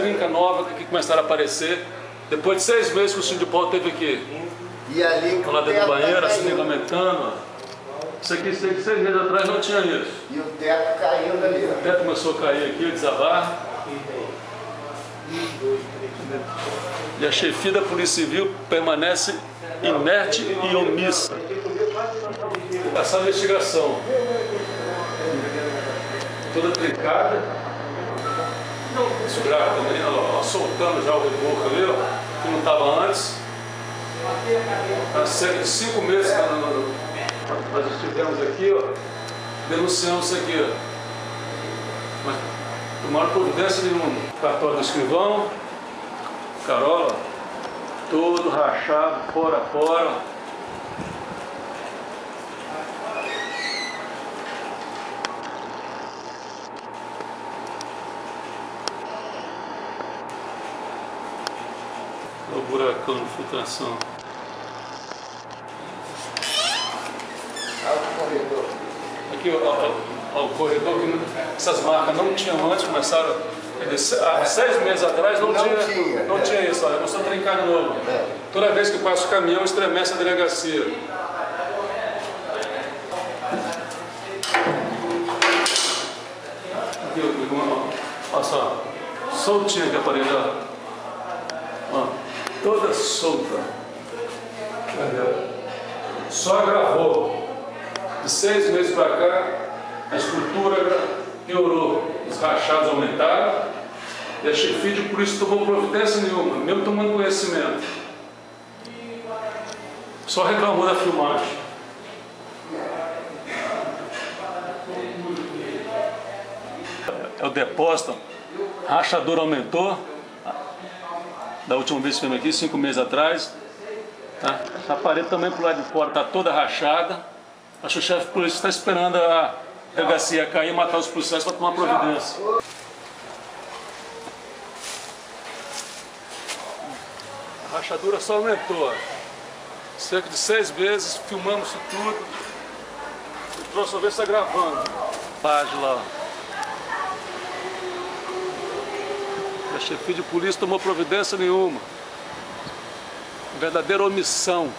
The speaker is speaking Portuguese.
trinca nova que começaram a aparecer. Depois de 6 meses que o Sindipol teve aqui. E ali lá dentro do banheiro, assim, aumentando. Isso aqui 6 meses atrás não tinha isso. E o teto caindo ali. O teto começou a cair aqui, a desabar. E a chefia da Polícia Civil permanece inerte e omissa. Essa investigação toda trincada. Isso grave também, ó, soltando já o reboco ali, ó, que não estava antes. Há cerca de 5 meses que nós estivemos aqui, ó, denunciamos isso aqui, ó. Mas tomaram providência nenhuma. Cartório do escrivão, Carola, todo rachado, fora a fora. O buracão de filtração. Aqui ó, o corredor, que essas marcas não tinham antes, começaram há 6 meses atrás não tinha isso, olha, começou a trincar de novo. Toda vez que passa o caminhão, estremece a delegacia. Aqui, olha só, soltinha aqui a parede, ó, toda solta. Só agravou. De 6 meses para cá, a estrutura piorou, os rachados aumentaram e a chefia de polícia tomou providência nenhuma, mesmo tomando conhecimento. Só reclamou da filmagem. É o depósito, a rachadura aumentou, da última vez que fizemos aqui, 5 meses atrás. Tá? A parede também pro lado de fora está toda rachada. Acho que o chefe de polícia está esperando a delegacia cair e matar os policiais para tomar providência. A rachadura só aumentou. Cerca de 6 vezes, filmamos isso tudo. O próxima vez está gravando. Página lá. A chefia de polícia tomou providência nenhuma. Verdadeira omissão.